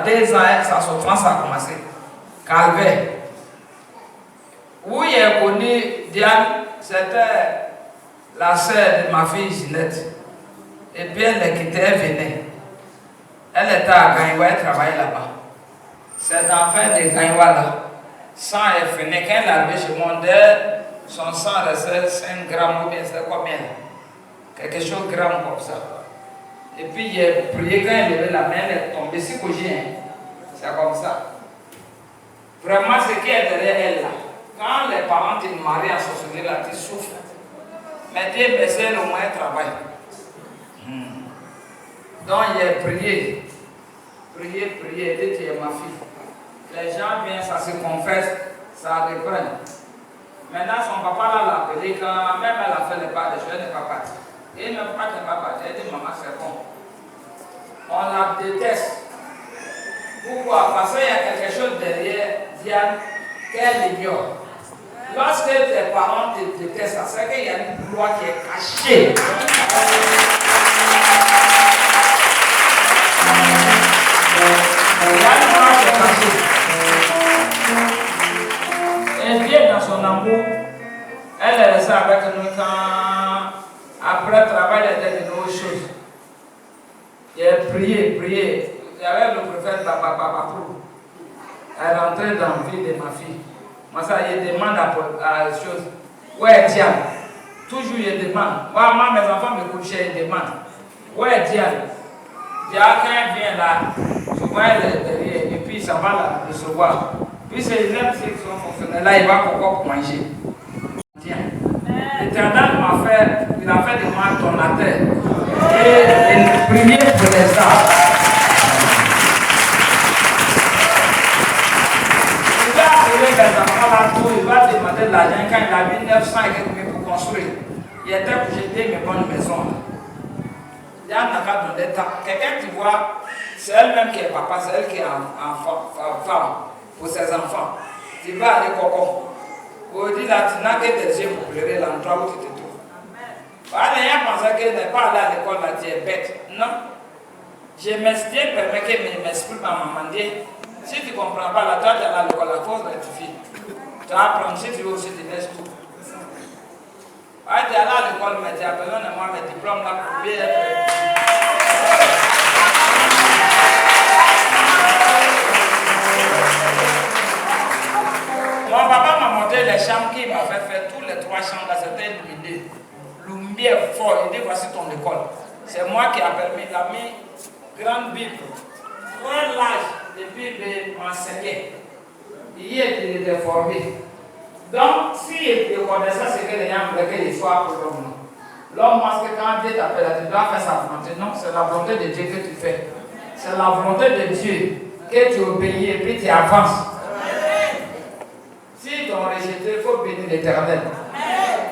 à 2 ans, sa souffrance a commencé. Calvaire. Où il a connu Diane, c'était la sœur de ma fille Ginette. Et puis elle est quittée, elle venait. Elle était à Gaïwa, elle travaillait là-bas. Cet enfant de Gaïwa là, sang est fini. Quand elle est arrivée chez moi, son sang restait 5 grammes ou bien c'est combien? Quelque chose de gramme comme ça. Et puis il a prié, quand elle levait la main, elle est tombée. C'est c'est comme ça. Vraiment, ce qui est derrière elle là. Quand les parents te marient en sorcellerie là, tu souffres. Mais Dieu merci, au moins elle travaille. Donc il a prié. Prié, dit tu es ma fille. Les gens viennent, ça se confesse, ça reprend. Maintenant son papa là l'a appelé, quand même elle a fait le pas de choses, elle n'est pas partie. Et même pas qu'elle n'est pas partie, elle dit maman c'est bon. On la déteste. Pourquoi? Parce qu'il y a quelque chose derrière Diane qu'elle ignore. Lorsque tes parents te détestent, c'est qu'il y a une loi qui est cachée. Il y a une loi qui est cachée. Et Dieu, dans son amour, elle est restée avec nous quand, après le travail, elle était de autre chose. Il a prié. Il y avait le prophète Babapapou. Elle rentrait dans la vie de ma fille. Moi, ça, il demande à la chose. Où est Diane? Toujours, il demande. Moi, mes enfants me couchaient, ils demandent. Où est Diane? Diane, quand elle vient là, souvent elle est derrière, et puis ça va la recevoir. Puis c'est les mêmes qui sont fonctionnels là, il va pour manger. Tiens. L'Éternel m'a fait, il a fait de moi donateur. Et prier pour les arbres. Il va demander de l'argent quand il a mis 900 et quelques pour construire. Il était pour jeter mes bonnes maisons. Il y a un affaire de l'État. Quelqu'un qui voit, c'est elle-même qui est papa, c'est elle qui est femme pour ses enfants. Tu vas aller coco. Vous dites là, tu n'as que des yeux pour pleurer l'endroit où tu te trouves. Voilà, il y a pensé qu'elle n'est pas allée à l'école, là, tu es bête. Non. Je m'explique, permets que m'explique ma maman dit. Si tu ne comprends pas, là, toi, tu es à l'école, la force rectifie. Tu vas apprendre, si tu veux aussi, tu laisses tout. Ouais, tu es allé à l'école, mais tu as besoin de moi, mes diplômes là, pour bien être. Mon papa m'a montré les chambres qu'il m'a fait faire, tous les 3 chambres là, c'était illuminé. Lumière fort, il dit voici ton école. C'est moi qui a permis, il a mis grande Bible, très large de Bible m'enseignait. Il était formé. Donc, s'il connaissait ce que les gens voulaient qu'il soit pour l'homme, l'homme pense que quand Dieu t'appelle, tu dois faire sa volonté. Non, c'est la volonté de Dieu que tu fais. C'est la volonté de Dieu que tu obéis et puis tu avances. Si t'ont rejeté, il faut bénir l'Éternel.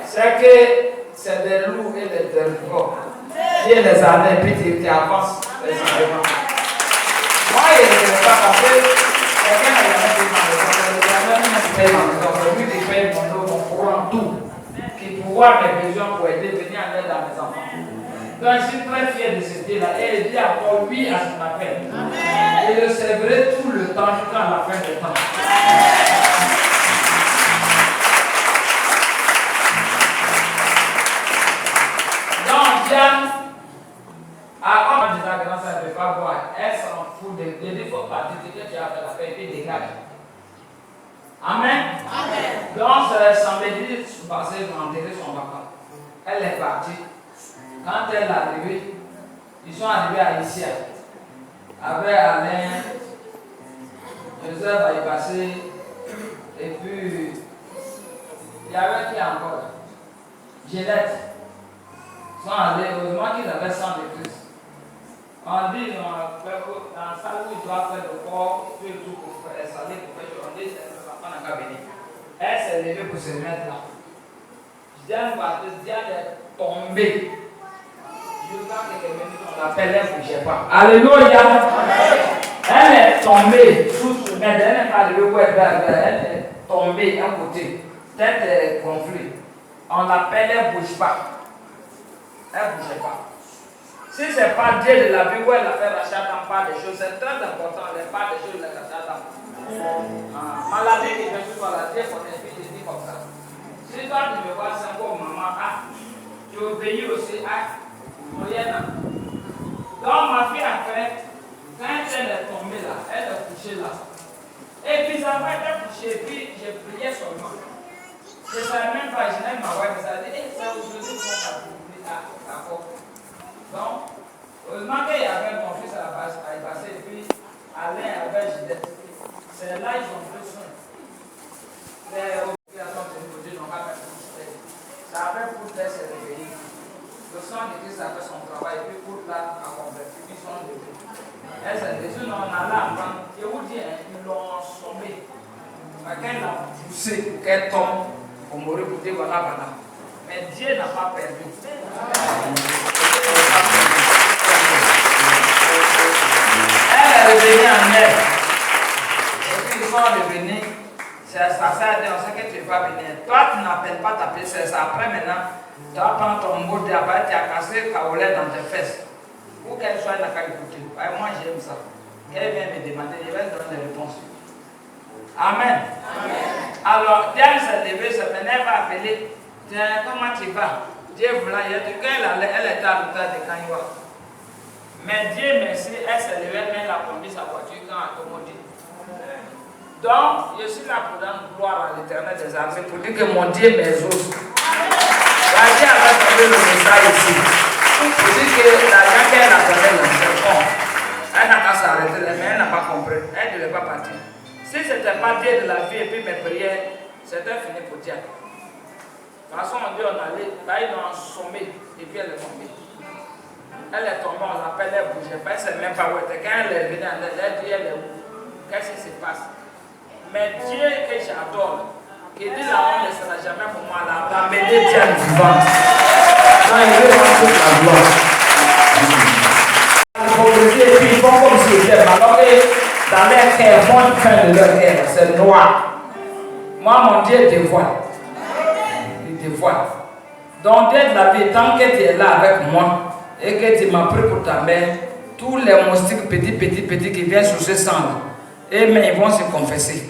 C'est que c'est des loups et des territoires. Dieu les années et puis tu avances les éléments. Moi, il ne sais pas parce que quelqu'un n'a jamais payé ma maison. C'est lui qui paye mon eau, mon courant, tout. Qui pourvoit mes besoins pour aider, venir en aide à mes enfants. Donc, je suis très fier de ce Dieu-là. Et il dit encore oui à son appel. Et je le servirai tout le temps jusqu'à la fin du temps. Donc, Diane, avant de la grâce, elle ne peut pas voir. Elle s'en fout de Dieu. Il faut pas dire que tu as fait la paix et puis dégage. Amen. Amen. Donc, samedi passé, ils ont enterré son papa. Elle est partie. Quand elle est arrivée, ils sont arrivés à Isia. Avec Alain, Joseph va y passer. Et puis, il y avait qui encore? Gillette. Ils sont allés, heureusement qu'ils avaient sang de Christ. On dit, dans la salle où ils doivent faire le corps, tout et tout pour faire saler, pour faire on dit, on n'a qu'à venir. Elle s'est levée pour se mettre là. Diane est tombée. Jusqu'à quelques minutes, on l'appelle, elle ne bougeait pas. Alléluia. Elle est tombée sous ce maître. Elle n'est pas arrivée où elle est tombée à côté. Tête est gonflée. On l'appelle, elle ne bouge pas. Elle ne bougeait pas. Si ce n'est pas Dieu de la vie où elle a fait rachat dans part des choses, c'est très important, les parts des choses, les rachats dans. Maladie qui fait tout la Dieu qu'on est dit comme ça. Si toi tu me vois ça comme maman, tu obéis aussi à moyenne. Donc ma fille a fait, quand elle est tombée là, elle est couchée là. Et puis ça m'a été couchée, puis j'ai prié seulement. Je ne savais même pas, je n'aime ma wife, ça a dit, ça aujourd'hui, on va prier d'accord. Donc, heureusement qu'il y avait mon fils à la base, à y passer, et puis Alain avait Gidette. C'est là qu'ils ont pris soin. Les obligations de Dieu n'ont pas fait tout. Ça avait pour faire se réveiller. Le sang de Christ a fait son travail, et puis pour là, à convertir, puis ils sont levés. Et c'est Jésus, on a là, et vous dit, ils l'ont sommé. Quelqu'un l'a poussé pour qu'elle tombe, pour mourir, pour dire voilà, voilà. Mais Dieu n'a pas perdu. Elle est revenue en elle. Et puis ils sont revenus. Ça s'est dit, on sait que tu vas venir. Toi, tu n'appelles pas t'appeler, c'est ça. Après, maintenant, tu vas prendre ton mot de après, tu as cassé Kaolé dans tes fesses. Pour qu'elle soit n'a qu'à écouter. Moi, j'aime ça. Qu'elle vienne me demander, je vais te donner des réponses. Amen. Alors, Diane s'est levée, se venait, elle va appeler. Tiens, comment tu vas? Dieu voulait, elle était à l'hôtel de Kanywa. Mais Dieu merci, elle s'est levée, mais elle a conduit sa voiture quand elle a commandé. Donc, je suis là pour donner gloire à l'Éternel des armées, pour dire que mon Dieu m'exauce. La Dieu avait donné le message ici. Pour dire que l'argent qu'elle a donné, c'est bon. Elle n'a qu'à s'arrêter, mais elle n'a pas compris. Elle ne devait pas partir. Si ce n'était pas Dieu de la vie et puis mes prières, c'était fini pour Dieu. De toute façon, on dit on allait, là ils l'ont assommée et puis elle est tombée. Elle est tombée, on l'appelle, elle bougeait pas, elle ne sait même pas où elle était. Quand elle est venue, elle dit elle est où? Qu'est-ce qui se passe? Mais Dieu que j'adore, qui dit la honte ne sera jamais pour moi, la mêlée Dieu vivante. Quand il veut voir toute la gloire. L'hypocrisie et puis ils font comme s'ils étaient alors que dans leur cœur, ils font une fin de leur cœur, c'est noir. Moi, mon Dieu dévoile. Donc, Dieu de la vie, tant que tu es là avec moi et que tu m'as pris pour ta mère, tous les moustiques petits qui viennent sur ce sang-là, ils vont se confesser.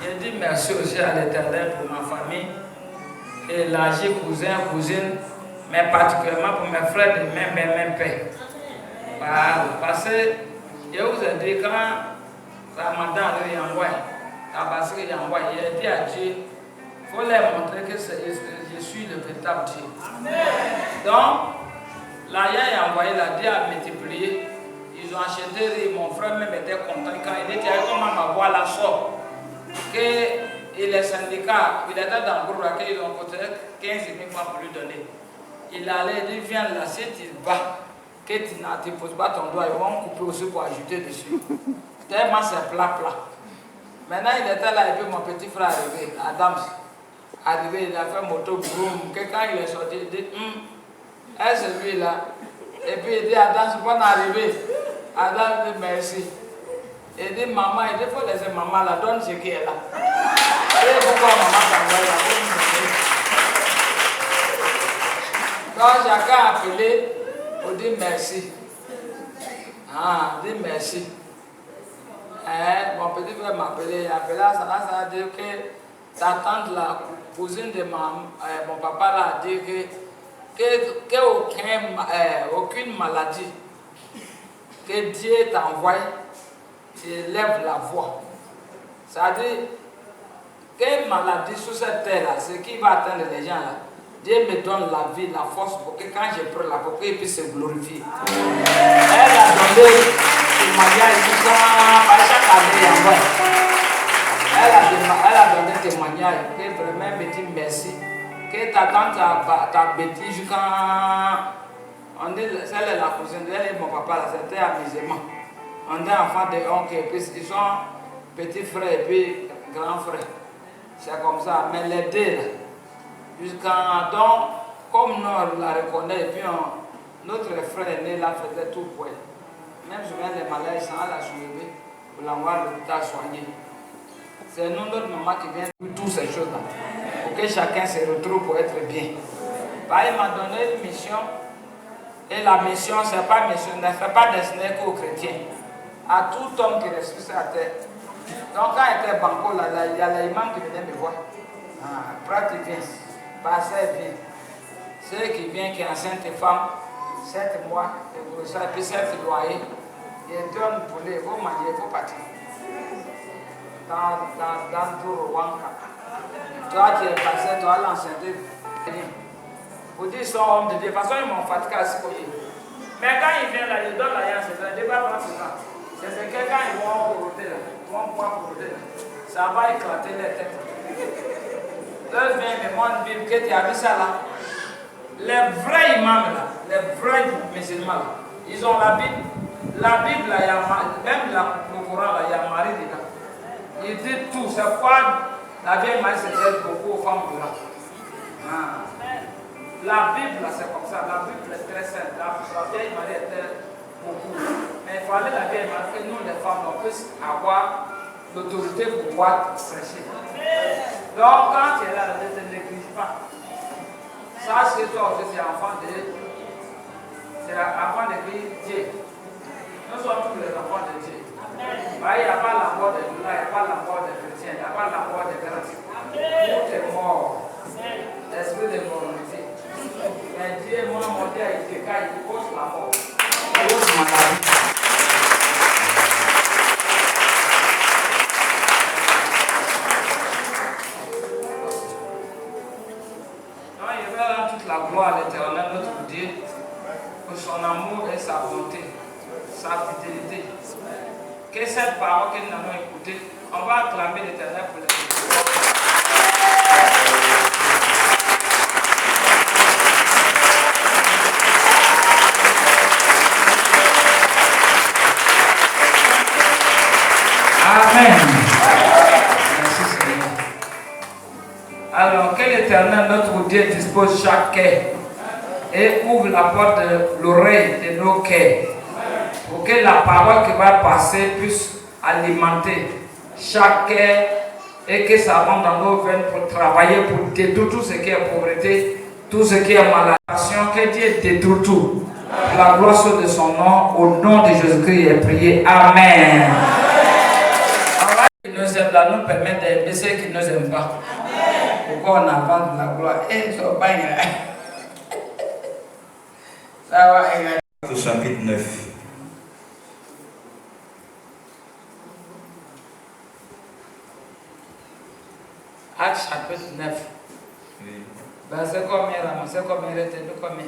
Je dis merci aussi à l'Éternel pour ma famille, élargi, cousin, cousine, mais particulièrement pour mes frères de même père. Parce que je vous ai dit, quand Ramadan est envoyé, Tabaski est envoyé, il a dit à Dieu, il faut leur montrer que je suis le véritable Dieu. Donc, l'argent est envoyé, Dieu a multiplié. Ils ont acheté, mon frère même était content quand il était comment ma voix la sort. Que les syndicats, il était dans le groupe, ils ont coûté 15 000 francs pour lui donner. Il allait dire, viens là, si tu vas. Que tu ne poses pas ton doigt, ils vont couper aussi pour ajouter dessus. Tellement c'est plat. Maintenant il était là et puis mon petit frère arrivé, Adams, il a fait moto boum. Quand il est sorti, il dit, est-ce celui-là? Et puis il dit, Adams, bonne arrivée. Adams dit, merci. Il dit, maman, il faut laisser maman là, donne ce qui est là. Et pourquoi maman t'envoie là? Donc chacun a appelé. On dit merci. Dit merci. Mon petit frère m'a appelé. Il a appelé ça a dit que ta tante, la cousine de mon papa, a dit qu'aucune maladie que Dieu t'envoie, tu lèves la voix. Ça dit, quelle maladie sur cette terre-là, ce qui va atteindre les gens là. Dieu me donne la vie, la force pour que quand je prie là, pour qu'il puisse se glorifier. Elle a donné témoignage à chaque année. Elle a donné témoignage, que vraiment me dit merci. Que ta tante t'a bêtis jusqu'à. On dit, celle est la cousine, elle et mon papa, là, c'était amusement. On est enfant de oncle, et puis ils sont petits frères et puis grands frères. C'est comme ça. Mais les deux, là, jusqu'à donc, comme nous on la reconnaît, et puis notre frère aîné là faisait tout pour elle. Même souvent les malades, ils sont à la soulever pour l'envoyer à l'hôpital soigner. C'est nous, notre maman, qui vient de toutes ces choses-là. Pour que chacun se retrouve pour être bien. Bah, il m'a donné une mission. Et la mission, ce n'est pas destinée qu'aux chrétiens. À tout homme qui reste sur la terre. Donc, quand il était banco, là, il y a l'imam qui venait me voir. Après, il vient. Pasteur vient. Ceux qui viennent, qui enseignent les femmes, 7 mois, et puis 7 loyers. Il donne pour les, il faut manger, il faut partir. Dans le tour au Wanka. Toi qui es passé, toi l'enseigner. Pour dire son homme de Dieu, de toute façon ils m'ont fatigué à ce côté. Mais quand il vient là, il donne l'alliance, c'est un débat dans ce temps. C'est que quand ils vont corroder là, ça va éclater les têtes. Là, je viens de moi une Bible, que tu as vu ça là. Les vrais imams là, les vrais musulmans là, ils ont la Bible. La Bible là, il y a, même le Coran là, il y a Marie dedans. Il dit tout, c'est quoi la vieille Marie s'adresse beaucoup aux femmes de là. La Bible là, c'est comme ça, la Bible est très simple. La vieille Marie était beaucoup. Mais il fallait la vieille Marie que nous les femmes on puisse avoir l'autorité pour pouvoir prêcher. Donc quand tu es là, ne te néglige pas. Sache que toi aussi c'est enfant de Dieu. Nous sommes tous les enfants de Dieu. Il n'y a pas la mort des douleurs, il n'y a pas la mort des chrétiens, il n'y a pas la mort des grâces. Tout est mort. L'esprit de moralité. Mais Dieu, moi, mon Dieu, il décaille, il cause la mort. Il cause maladie. Non, il va rendre toute la gloire à l'Éternel, notre Dieu, pour son amour et sa bonté, sa fidélité. Que cette parole que nous avons écoutée, on va acclamer l'Éternel pour les Amen. Merci Seigneur. Alors que l'Éternel, notre Dieu, dispose chaque cœur et ouvre la porte de l'oreille de nos cœurs pour que la parole qui va passer puisse alimenter chaque cœur et que ça rentre dans nos veines pour travailler, pour détruire tout ce qui est pauvreté, tout ce qui est malédiction, que Dieu détruit tout. La gloire soit de son nom, au nom de Jésus-Christ est prié. Amen. Qui nous aime là nous permet d'aimer ceux qui ne nous aiment pas. Pourquoi on avance la gloire? Ça va bien. Ça va bien. Au chapitre 9. Actes chapitre 9. Oui. Verset combien là? C'est combien? Retenez combien?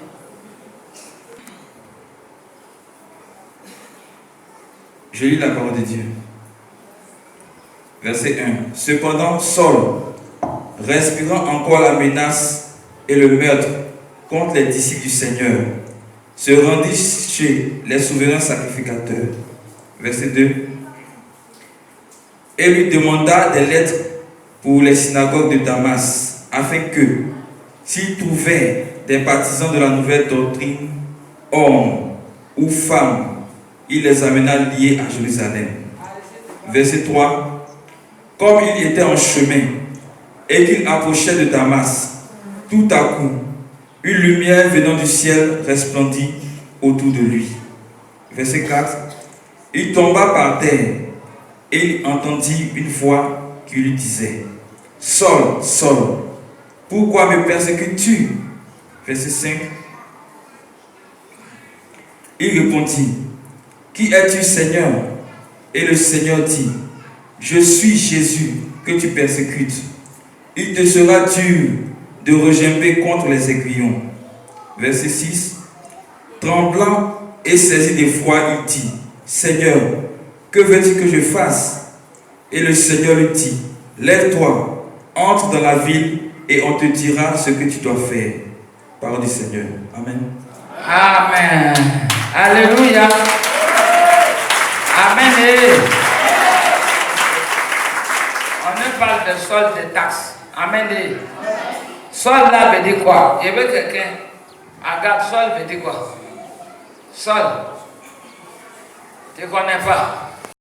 Je lis la parole de Dieu. Verset 1. Cependant, Saul, respirant encore la menace et le meurtre contre les disciples du Seigneur, se rendit chez les souverains sacrificateurs. Verset 2. Et lui demanda des lettres pour les synagogues de Damas, afin que, s'il trouvait des partisans de la nouvelle doctrine, hommes ou femmes, il les amena liés à Jérusalem. Verset 3. Comme il était en chemin et qu'il approchait de Damas, tout à coup, une lumière venant du ciel resplendit autour de lui. Verset 4. Il tomba par terre et il entendit une voix qui lui disait: Saul, Saul, pourquoi me persécutes-tu? Verset 5. Il répondit: Qui es-tu, Seigneur? Et le Seigneur dit: Je suis Jésus que tu persécutes. Il te sera dur de regimber contre les aiguillons. Verset 6. Tremblant et saisi d'effroi, il dit: Seigneur, que veux-tu que je fasse? Et le Seigneur lui dit: Lève-toi, entre dans la ville et on te dira ce que tu dois faire. Parole du Seigneur. Amen. Amen. Alléluia. Amen. On parle de solde de taxes. Amen. Solde là veut dire quoi? Il veut quelqu'un. Regarde, solde veut dire quoi? Solde. Tu ne connais pas?